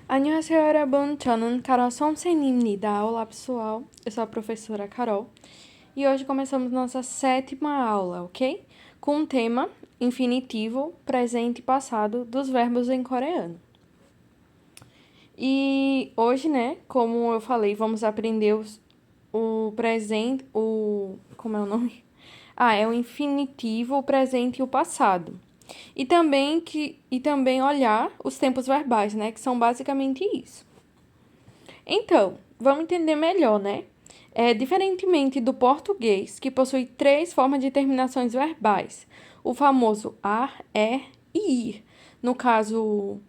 안녕하세요, 여러분. 저는 Carol 선생님입니다. Olá, pessoal. Eu sou a professora Carol. E hoje começamos nossa 7ª aula, ok? Com o tema infinitivo, presente e passado dos verbos em coreano. E hoje, né, como eu falei, vamos aprender o presente, como é o nome? É o infinitivo, o presente e o passado. E também olhar os tempos verbais, né, que são basicamente isso. Então, vamos entender melhor, né? Diferentemente do português, que possui 3 formas de terminações verbais, o famoso ar, e ir. No caso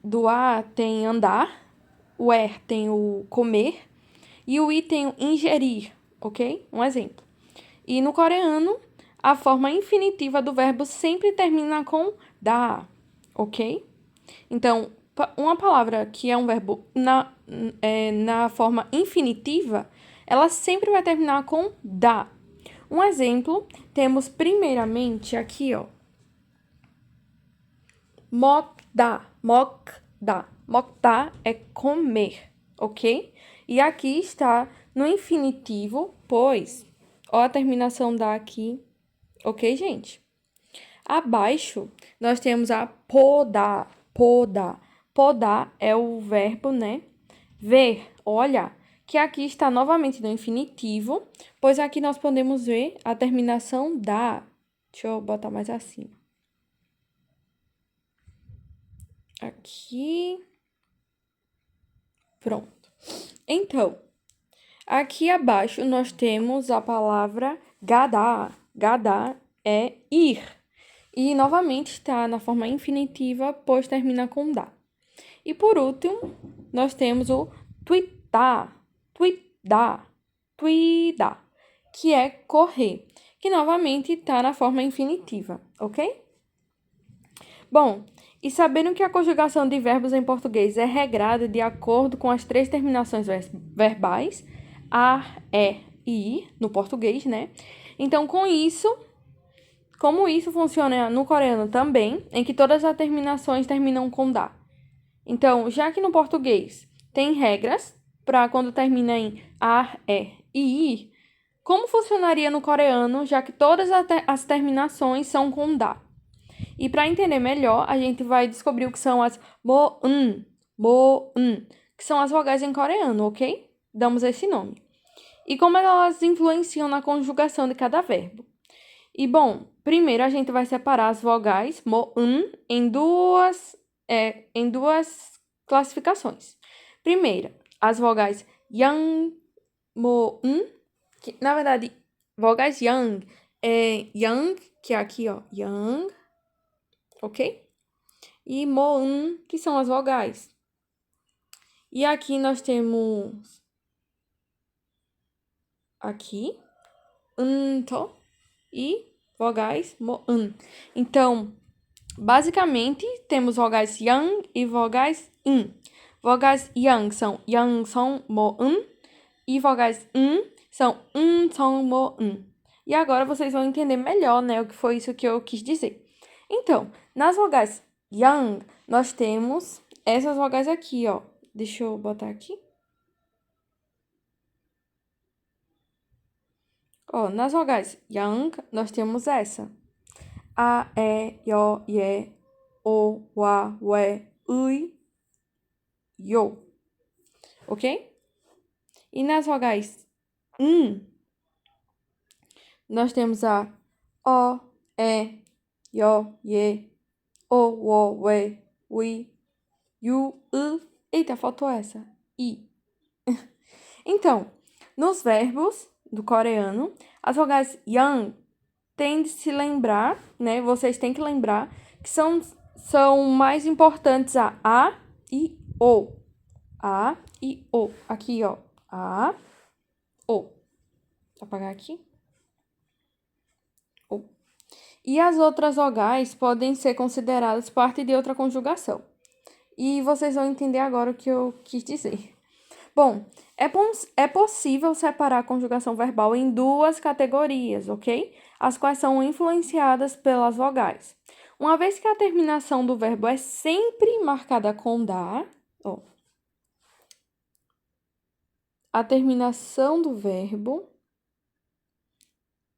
do a tem andar, o tem o comer e o i tem o ingerir, ok? Um exemplo. E no coreano, a forma infinitiva do verbo sempre termina com da, ok? Então, uma palavra que é um verbo na forma infinitiva, ela sempre vai terminar com da. Um exemplo, temos primeiramente aqui, ó, 먹다, 먹다. 먹다 é comer, ok? E aqui está no infinitivo, pois, ó a terminação da aqui, ok, gente? Abaixo, nós temos a podar, podar. Podar é o verbo, né? Ver, olhar, que aqui está novamente no infinitivo, pois aqui nós podemos ver a terminação da. Deixa eu botar mais acima. Aqui. Pronto. Então, aqui abaixo nós temos a palavra gadar. Gadar é ir. E novamente está na forma infinitiva, pois termina com da. E por último, nós temos o twittar, twittar, twittar, que é correr, que novamente está na forma infinitiva, ok? Bom, e sabendo que a conjugação de verbos em português é regrada de acordo com as 3 terminações verbais, ar, e ir, no português, né? Então, como isso funciona no coreano também, em que todas as terminações terminam com da. Então, já que no português tem regras para quando termina em ar, e ir, como funcionaria no coreano, já que todas as terminações são com da? E para entender melhor, a gente vai descobrir o que são as mo'un, que são as vogais em coreano, ok? Damos esse nome. E como elas influenciam na conjugação de cada verbo. E, bom, primeiro a gente vai separar as vogais mo'un em duas classificações. Primeira, as vogais yang, mo'un, que na verdade, vogais yang é yang, que é aqui, ó, yang, ok? E mo'un, que são as vogais. E aqui nós temos aqui unto e vogais mo'un. Então, basicamente, temos vogais yang e vogais in. Vogais yang são mo'un e vogais são mo'un. E agora vocês vão entender melhor, né, o que foi isso que eu quis dizer. Então, nas vogais yang, nós temos essas vogais aqui, ó. Deixa eu botar aqui. Ó, nas vogais yang, nós temos essa. A, E, I, E, O, Wa, We, Ui, Yo. Ok? E nas vogais nós temos a O, E, I, E, O, Wo, We, Ui, Yu, Eita, faltou essa. I. Então, nos verbos do coreano, as vogais yang tem de se lembrar, né? Vocês têm que lembrar que são mais importantes a e o. A e o. Aqui, ó. A, o. Vou apagar aqui. O. E as outras vogais podem ser consideradas parte de outra conjugação. E vocês vão entender agora o que eu quis dizer. Bom, é possível separar a conjugação verbal em 2 categorias, ok? As quais são influenciadas pelas vogais. Uma vez que a terminação do verbo é sempre marcada com da, Ó. A terminação do verbo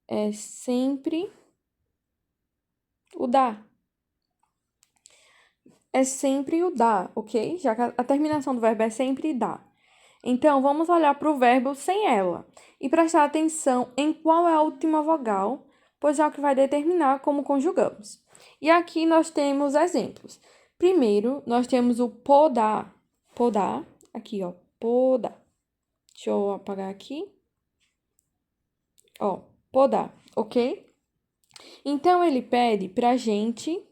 é sempre o da. É sempre o da, ok? Já que a terminação do verbo é sempre da. Então, vamos olhar para o verbo sem ela e prestar atenção em qual é a última vogal, pois é o que vai determinar como conjugamos. E aqui nós temos exemplos. Primeiro, nós temos o podar. Podar, aqui, ó, podar. Deixa eu apagar aqui. Ó, podar, ok? Então, ele pede pra gente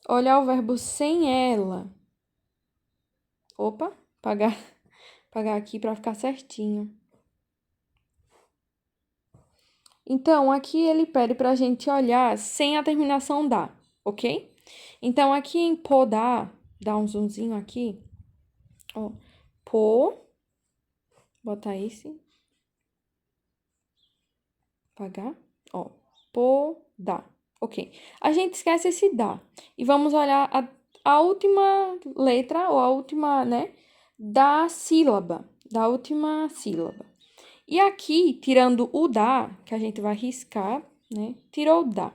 olhar o verbo sem ela. Opa, apagar aqui para ficar certinho. Então, aqui ele pede pra gente olhar sem a terminação da, ok? Então, aqui em podar, dá um zoomzinho aqui. Ó, botar esse. Apagar. Ó, podar. Ok. A gente esquece esse da. E vamos olhar a última letra, ou a última, né, da sílaba. Da última sílaba. E aqui, tirando o da, que a gente vai riscar, né, tirou o da.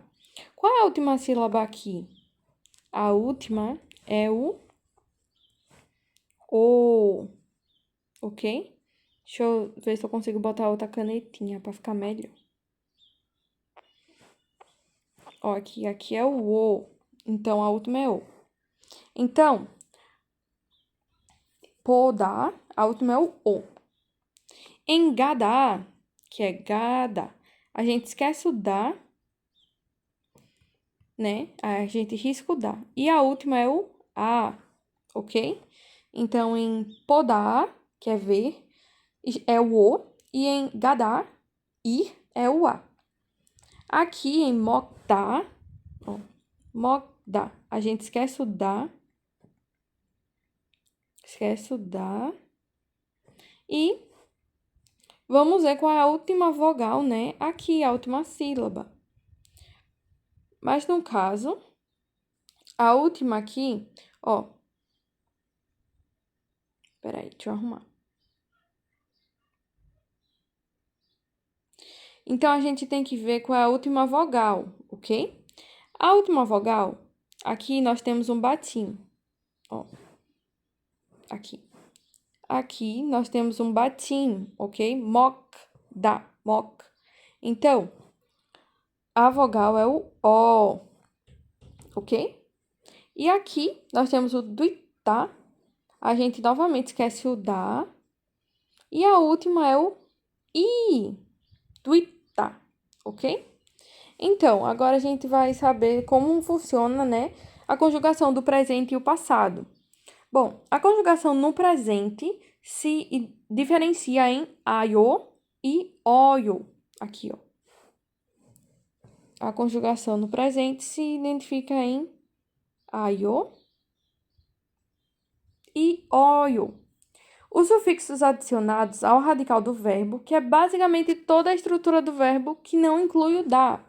Qual é a última sílaba aqui? A última é o ok? Deixa eu ver se eu consigo botar outra canetinha para ficar melhor. Ó, aqui é o o. Então, a última é o. Então, podar, a última é o o. Engadar, que é gada, a gente esquece o da, né? A gente risca o da. E a última é o a, ok? Então, em podar, que é ver, é o o. E em gadar, ir, é o a. Aqui em mokdar, ó, mokdar, a gente esquece o da. Esquece o da. E vamos ver qual é a última vogal, né? Aqui, a última sílaba. Mas no caso, a última aqui, ó. Peraí, deixa eu arrumar. Então, a gente tem que ver qual é a última vogal, ok? A última vogal, aqui nós temos um batim, ó. Aqui. Aqui nós temos um batim, ok? Mok, da, mok. Então, a vogal é o O, ok? E aqui nós temos o duitá. A gente novamente esquece o da. E a última é o I, duitá, ok? Então, agora a gente vai saber como funciona, né, a conjugação do presente e o passado. Bom, a conjugação no presente se diferencia em aio e oio. Aqui, ó. A conjugação no presente se identifica em aio e oio. Os sufixos adicionados ao radical do verbo, que é basicamente toda a estrutura do verbo que não inclui o da.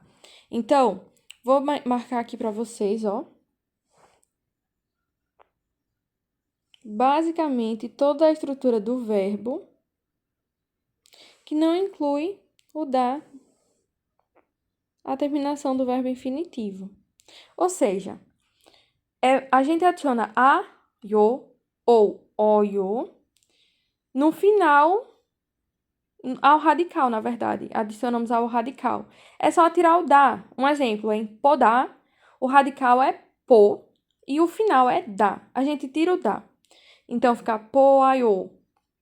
Então, vou marcar aqui para vocês, ó. Basicamente toda a estrutura do verbo que não inclui o da, a terminação do verbo infinitivo. Ou seja, a gente adiciona a, yo ou oyo no final, ao radical, na verdade. Adicionamos ao radical. É só tirar o da. Um exemplo, em podar, o radical é po e o final é da. A gente tira o da. Então, fica poaio.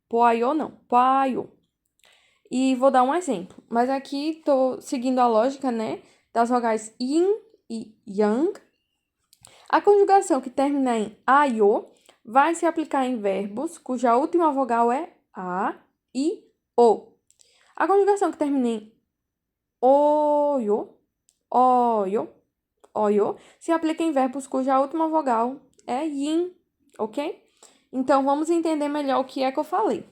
Poaio não, poaio. E vou dar um exemplo. Mas aqui estou seguindo a lógica, né, das vogais yin e yang. A conjugação que termina em aio vai se aplicar em verbos cuja última vogal é a e o. A conjugação que termina em oio, oio, oio, se aplica em verbos cuja última vogal é yin, ok? Então, vamos entender melhor o que é que eu falei.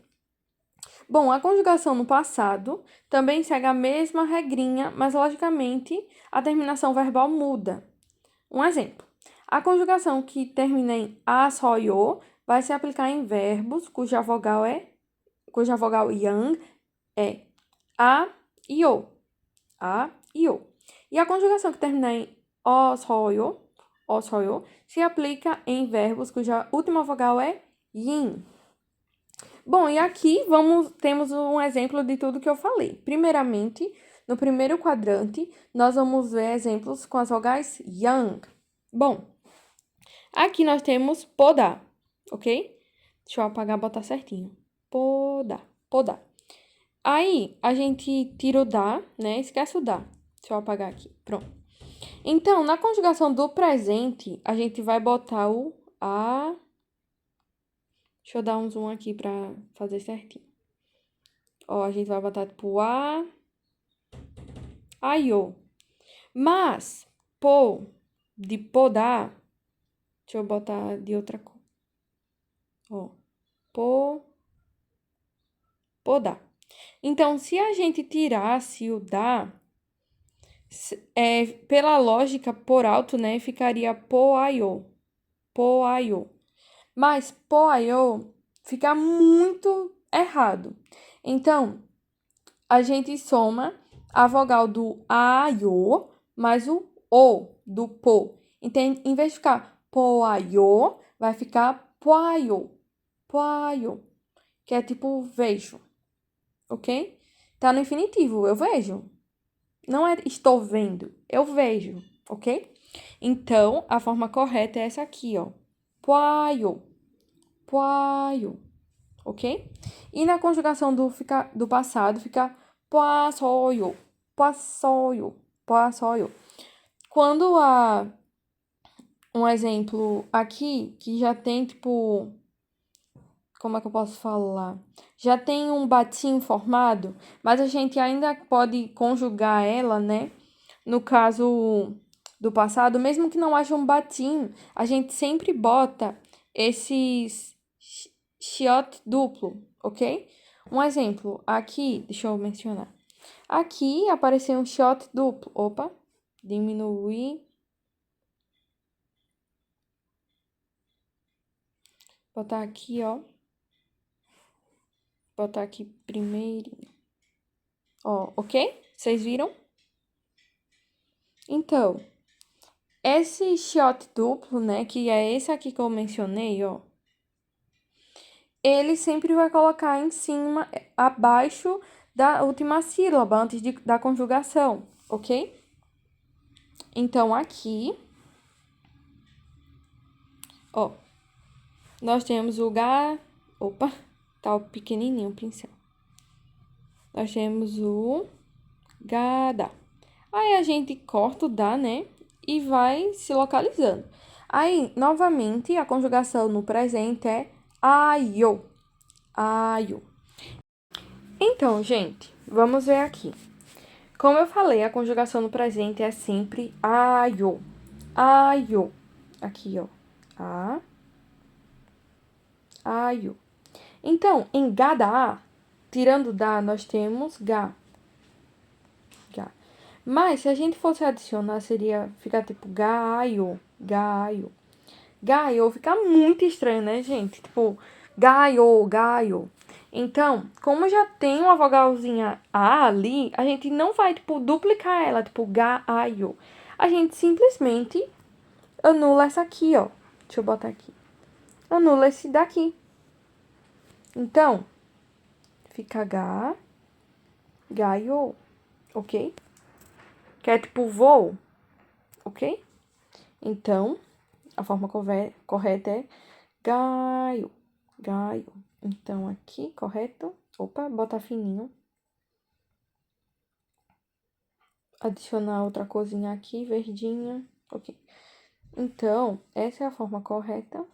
Bom, a conjugação no passado também segue a mesma regrinha, mas logicamente a terminação verbal muda. Um exemplo. A conjugação que termina em a, só, yo vai se aplicar em verbos cuja vogal yang é a e o. A e o. E a conjugação que termina em o, só, yo se aplica em verbos cuja última vogal é yin. Bom, e aqui temos um exemplo de tudo que eu falei. Primeiramente, no primeiro quadrante, nós vamos ver exemplos com as vogais yang. Bom, aqui nós temos podar, ok? Deixa eu apagar e botar certinho. Podar, podar. Aí, a gente tira o da, né? Esquece o da. Deixa eu apagar aqui. Pronto. Então, na conjugação do presente, a gente vai botar o a. Deixa eu dar um zoom aqui pra fazer certinho. Ó, a gente vai botar tipo a, o. Mas, de podar, deixa eu botar de outra cor. Ó, podar. Então, se a gente tirasse o da, pela lógica por alto, né, ficaria poaio. Mas poaio fica muito errado. Então, a gente soma a vogal do aio mais o do po. Então, em vez de ficar poaio, vai ficar poaio. Que é tipo vejo, ok? Tá no infinitivo, eu vejo. Não é estou vendo, eu vejo, ok? Então, a forma correta é essa aqui, ó. Poaio, ok? E na conjugação do passado fica poasoyo. Quando há um exemplo aqui que já tem, tipo, como é que eu posso falar? Já tem um batim formado, mas a gente ainda pode conjugar ela, né? No caso do passado, mesmo que não haja um batim, a gente sempre bota esses shot duplo, ok? Um exemplo, aqui, deixa eu mencionar. Aqui apareceu um shot duplo. Opa, diminuir. Botar aqui, ó. Botar aqui primeiro. Ó, ok? Vocês viram? Então, esse shot duplo, né, que é esse aqui que eu mencionei, ó, ele sempre vai colocar em cima, abaixo da última sílaba, antes da conjugação, ok? Então, aqui, ó, nós temos o opa, tá o pequenininho o pincel. Nós temos o gada. Aí, a gente corta o da, né, e vai se localizando. Aí, novamente, a conjugação no presente é aio. Então, gente, vamos ver aqui. Como eu falei, a conjugação no presente é sempre aio. Aqui, ó. Aio. Então, em gada, tirando da, nós temos ga. Mas, se a gente fosse adicionar, ficar tipo gaio. Gaio fica muito estranho, né, gente? Tipo, gaio. Então, como já tem uma vogalzinha A ali, a gente não vai, tipo, duplicar ela, tipo, gaio. A gente simplesmente anula essa aqui, ó. Deixa eu botar aqui. Anula esse daqui. Então, fica gaio, ok? Que é tipo voo, ok? Então, a forma correta é gaio. Então, aqui, correto. Opa, botar fininho. Adicionar outra corzinha aqui, verdinha. Ok. Então, essa é a forma correta.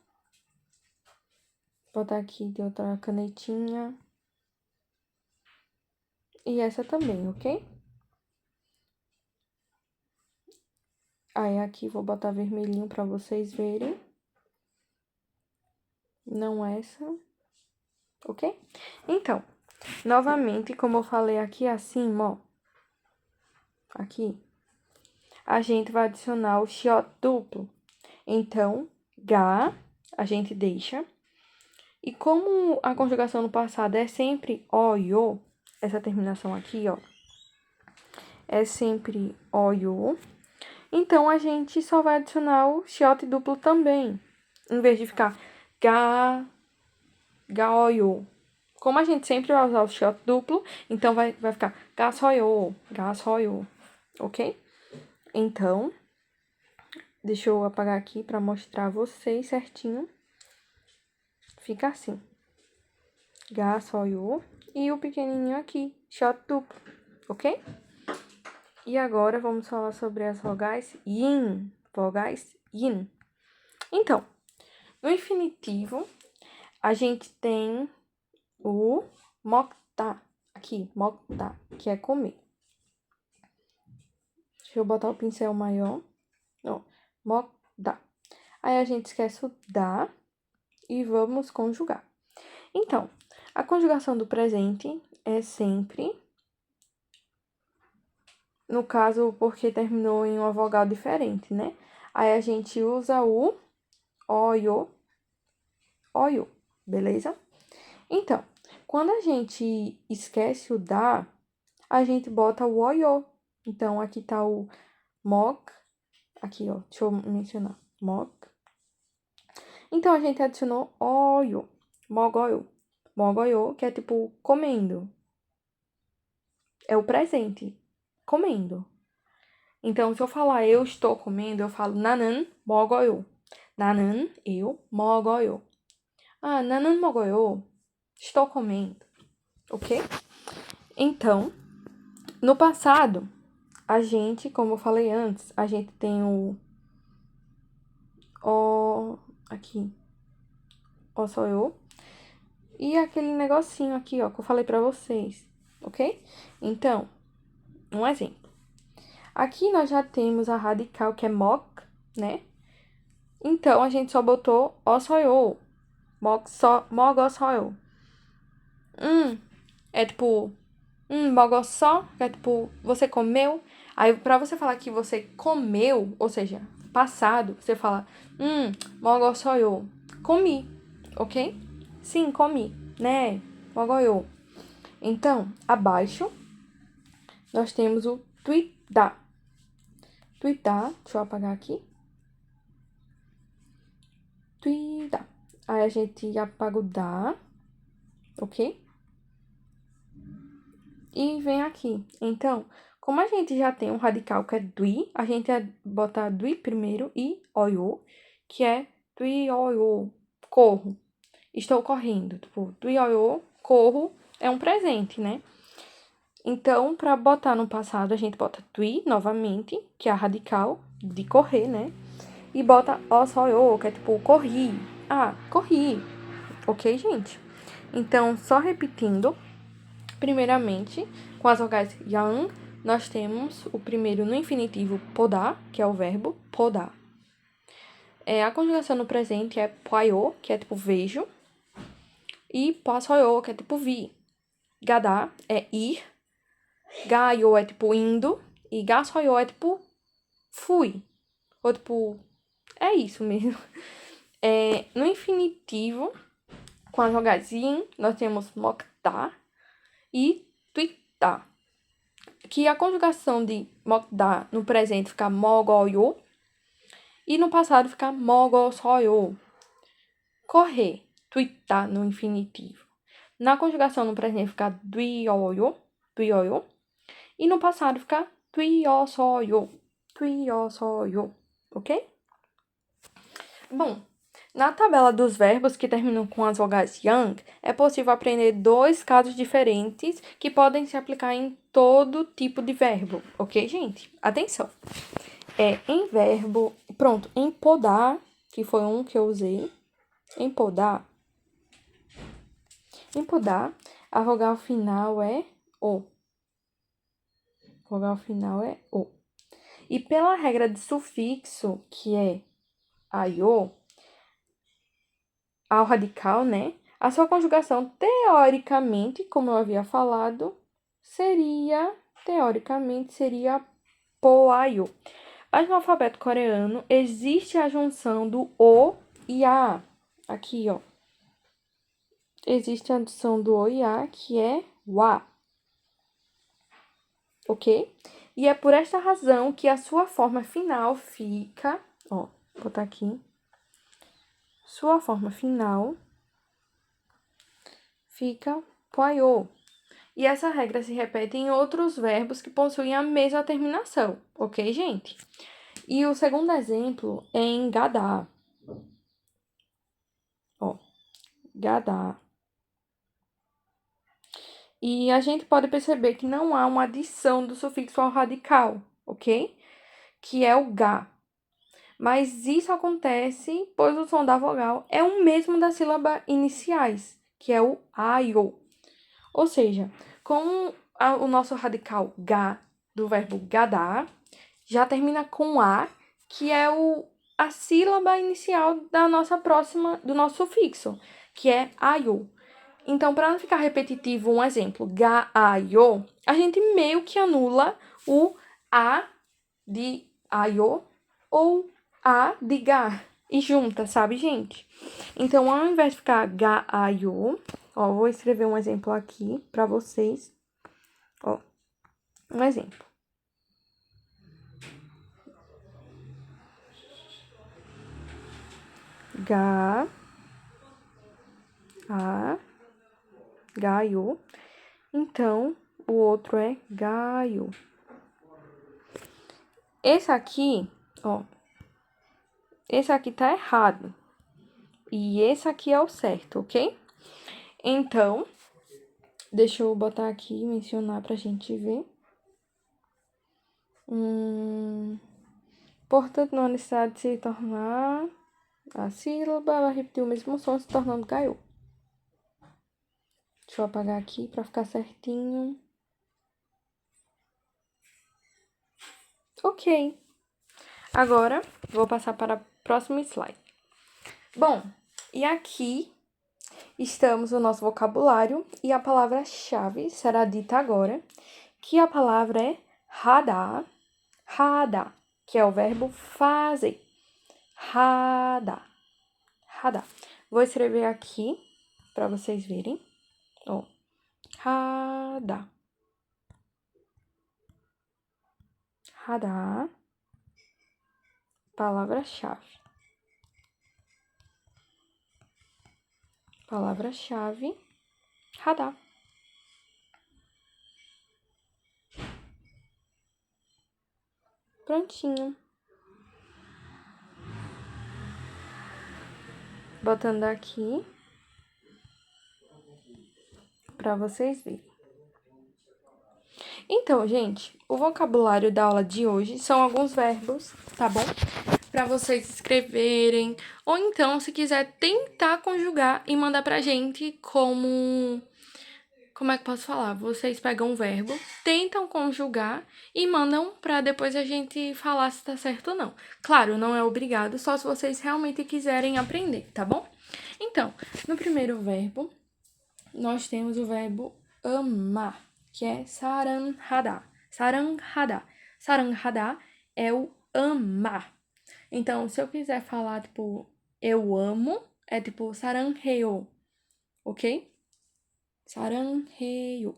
Botar aqui de outra canetinha. E essa também, ok? Aí, aqui, vou botar vermelhinho pra vocês verem. Não essa. Ok? Então, novamente, como eu falei aqui acima, ó. Aqui. A gente vai adicionar o shot duplo. Então, ga, a gente deixa. E como a conjugação no passado é sempre oyo, essa terminação aqui, ó, é sempre oyo, então a gente só vai adicionar o short duplo também, em vez de ficar gaoyo. Como a gente sempre vai usar o short duplo, então vai ficar gasoyo, ok? Então, deixa eu apagar aqui para mostrar a vocês certinho. Fica assim. Gasoyo e o pequenininho aqui, short duplo, ok? E agora vamos falar sobre as vogais yin. Vogais yin. Então, no infinitivo, a gente tem o mokta. Aqui, mokta, que é comer. Deixa eu botar o pincel maior. Ó, mokta. Aí a gente esquece o da e vamos conjugar. Então, a conjugação do presente é sempre, no caso, porque terminou em uma vogal diferente, né? Aí a gente usa o oyo, beleza? Então, quando a gente esquece o da, a gente bota o oyo. Então, aqui tá o mok, aqui, ó, deixa eu mencionar, mok. Então, a gente adicionou oyo, mogoyo, que é tipo comendo. É o presente, comendo. Então, se eu falar eu estou comendo, eu falo nanan mogoyo. Nanan, eu, mogoyo. Ah, nanan mogoyo. Estou comendo, ok? Então, no passado, a gente, como eu falei antes, a gente tem o aqui, o sou eu, e aquele negocinho aqui, ó, que eu falei pra vocês, ok? Então, um exemplo. Aqui nós já temos a radical, que é mok, né? Então, a gente só botou o sou eu, mogo sou eu. É tipo, mogossó, que é tipo, você comeu. Aí, pra você falar que você comeu, ou seja, passado, você fala, mogossóyo, comi, ok? Sim, comi, né? Mogoyo. Então, abaixo, nós temos o tuitá. Tuitá, deixa eu apagar aqui. Tuitá. Aí a gente apaga o da, ok? E vem aqui. Então, como a gente já tem um radical que é dui, a gente vai botar dui primeiro e oyo, que é dui oyo, corro. Estou correndo. Tipo, dui oyo, corro, é um presente, né? Então, para botar no passado, a gente bota dui novamente, que é a radical de correr, né? E bota osoyo, que é tipo, corri. Ah, corri. Ok, gente? Então, só repetindo. Primeiramente, com as vogais yang, nós temos o primeiro no infinitivo podar, que é o verbo podar. A conjugação no presente é poyo, que é tipo vejo, e posoyo, que é tipo vi. Gadá é ir, gayo é tipo indo, e gasoyo é tipo fui. Ou tipo, é isso mesmo. No infinitivo, com as vogais yin, nós temos mokta e tuitá. Que a conjugação de mokda no presente fica mogoyo e no passado fica mogosoyo. Correr, tuitar no infinitivo. Na conjugação no presente fica duioyo, e no passado fica duiosoyo, ok? Bom, na tabela dos verbos que terminam com as vogais yang, é possível aprender dois casos diferentes que podem se aplicar em todo tipo de verbo, ok, gente? Atenção! Em verbo, pronto, em podar, que foi um que eu usei, em podar, a vogal final é o. Vogal final é o. E pela regra de sufixo, que é aio, ao radical, né? A sua conjugação, teoricamente, como eu havia falado, teoricamente, seria poaio. no alfabeto coreano, existe a junção do O e A. Aqui, ó. Existe a junção do O e A, que é wa. Ok? E é por esta razão que a sua forma final fica... Ó, vou botar aqui. Sua forma final fica poyo. E essa regra se repete em outros verbos que possuem a mesma terminação, ok, gente? E o segundo exemplo é em gadá. Ó, gadá. E a gente pode perceber que não há uma adição do sufixo ao radical, ok? Que é o ga. Mas isso acontece pois o som da vogal é o mesmo das sílabas iniciais, que é o aio. Ou seja, com o nosso radical ga do verbo gadar, já termina com a, que é a sílaba inicial da nossa próxima, do nosso sufixo, que é aio. Então, para não ficar repetitivo, um exemplo, ga, aio, a gente meio que anula o a de aio ou a de ga e junta, sabe, gente? Então, ao invés de ficar ga, aio, ó, vou escrever um exemplo aqui para vocês. Ó, um exemplo. Ga, a, gaio. Então, o outro é gaio. Esse aqui, ó, esse aqui tá errado. E esse aqui é o certo, ok? Então, deixa eu botar aqui e mencionar pra gente ver. Portanto, não há necessidade de se tornar a sílaba, vai repetir o mesmo som se tornando gaio. Deixa eu apagar aqui pra ficar certinho. Ok. Agora, vou passar para o próximo slide. Bom, e aqui estamos no nosso vocabulário e a palavra-chave será dita agora, que a palavra é hada, que é o verbo fazer. Hada. Vou escrever aqui para vocês verem. Ó, hada. Palavra-chave. Palavra-chave, hada. Prontinho. Botando aqui para vocês verem. Então, gente, o vocabulário da aula de hoje são alguns verbos, tá bom? Para vocês escreverem, ou então, se quiser tentar conjugar e mandar pra gente como é que posso falar? Vocês pegam um verbo, tentam conjugar e mandam pra depois a gente falar se tá certo ou não. Claro, não é obrigado, só se vocês realmente quiserem aprender, tá bom? Então, no primeiro verbo, nós temos o verbo amar, que é saranhada. Saranhada é o amar. Então, se eu quiser falar, tipo, eu amo, é tipo saranheyo, ok? Saranheyo.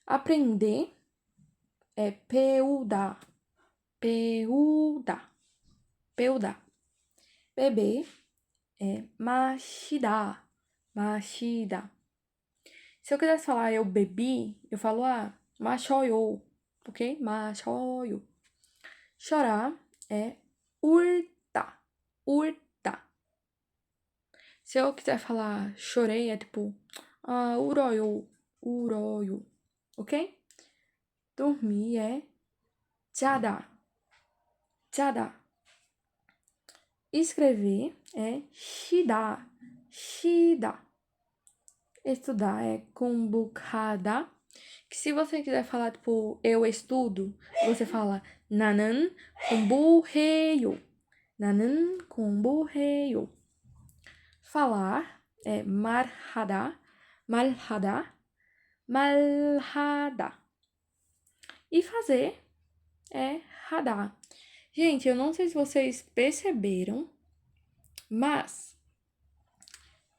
Aprender é peuda. Beber é mashida. Se eu quisesse falar eu bebi, eu falo mashoyo, ok? Mashoyo. Chorar é urta. Se eu quiser falar chorei, é tipo uroyo, ok? Dormir é jada. Escrever é shida. Estudar é kumbukhada. Que se você quiser falar, tipo, eu estudo, você fala nanan kumbuheyo. Falar é malhada. E fazer é hada. Gente, eu não sei se vocês perceberam, mas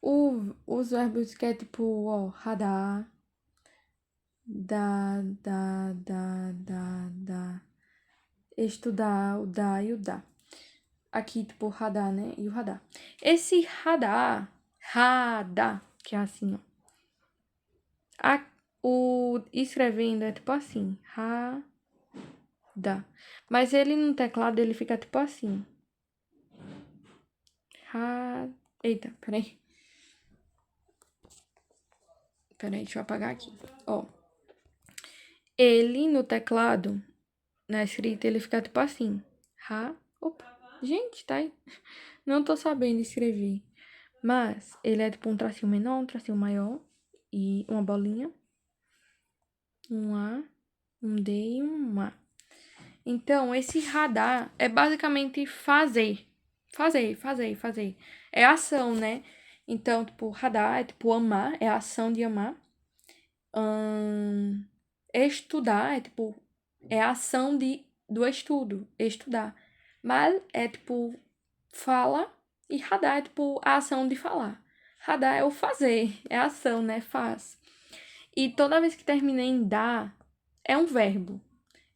os verbos que é tipo, ó, radar, da, estudar, o da e o da. Aqui, tipo, radar, né? E o radar. Esse radar, que é assim, ó. O escrevendo é tipo assim, radar. Mas ele no teclado, ele fica tipo assim. Eita, peraí. Peraí, deixa eu apagar aqui. Ó. Ele no teclado, na escrita, ele fica tipo assim. Opa. Gente, tá aí. Não tô sabendo escrever. Mas ele é tipo um tracinho menor, um tracinho maior. E uma bolinha. Um A, um D e um A. Então, esse radar é basicamente fazer. Fazer. É ação, né? Então, tipo, radar é tipo amar, é a ação de amar. Estudar é tipo, é a ação do estudo, estudar. Mal é tipo, fala, e radar é tipo, a ação de falar. Radar é o fazer, é a ação, né? Faz. E toda vez que termina em dar, é um verbo.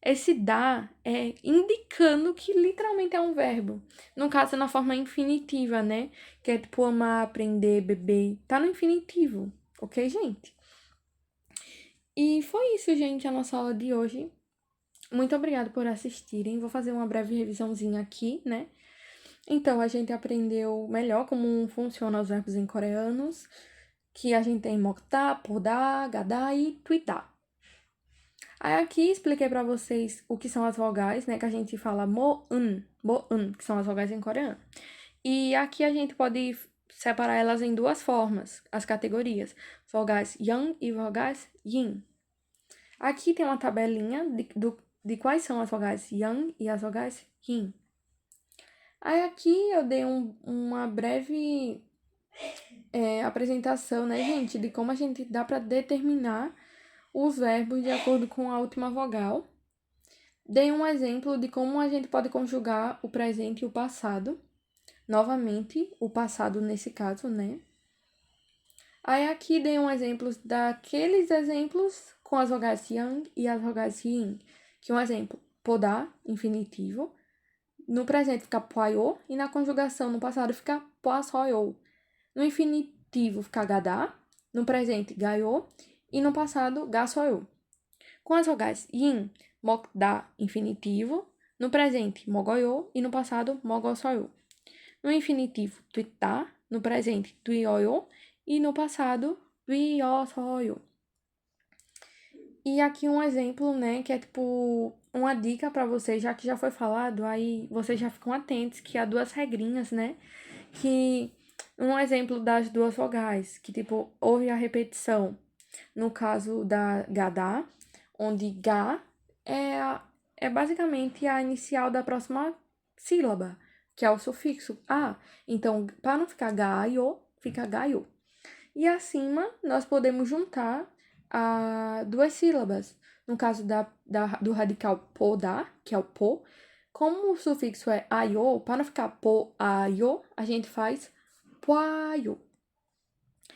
Esse dar é indicando que literalmente é um verbo. No caso, na forma infinitiva, né? Que é tipo amar, aprender, beber. Tá no infinitivo, ok, gente? E foi isso, gente, a nossa aula de hoje. Muito obrigada por assistirem. Vou fazer uma breve revisãozinha aqui, né? Então, a gente aprendeu melhor como funcionam os verbos em coreanos, que a gente tem mokta, podar, gadar e tuitar. Aí aqui expliquei pra vocês o que são as vogais, né? Que a gente fala mo'un, que são as vogais em coreano. E aqui a gente pode separar elas em duas formas, as categorias, vogais yang e vogais yin. Aqui tem uma tabelinha de quais são as vogais yang e as vogais yin. Aí aqui eu dei uma breve apresentação, né, gente, de como a gente dá para determinar os verbos de acordo com a última vogal. Dei um exemplo de como a gente pode conjugar o presente e o passado. Novamente, o passado nesse caso, né? Aí aqui dei um exemplo daqueles exemplos com as vogais yang e as vogais yin. Que um exemplo, podar, infinitivo. No presente fica poyo e na conjugação no passado fica poasoyo. No infinitivo fica gadá, no presente gaiô e no passado gasoyo. Com as vogais yin, mokda, infinitivo, no presente mogoyo e no passado mogosoyo. No infinitivo tuitá, no presente tuioyo e no passado tuiosoyo. E aqui um exemplo, né, que é tipo uma dica para vocês, já que já foi falado, aí vocês já ficam atentos que há duas regrinhas, né? Que um exemplo das duas vogais, que tipo houve a repetição no caso da gadá, onde ga é basicamente a inicial da próxima sílaba, que é o sufixo a. Então, para não ficar gaio, fica gaio. E acima, nós podemos juntar duas sílabas. No caso do radical podar, que é o po, como o sufixo é aio, para não ficar po aio, a gente faz poaio.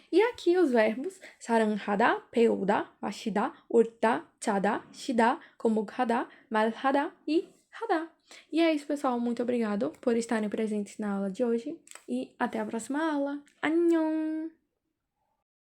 E aqui os verbos saranhada, peoda, washida, urta, chada, shida, komukhada, malhada e hada. E é isso, pessoal. Muito obrigado por estarem presentes na aula de hoje e até a próxima aula. Annyeong!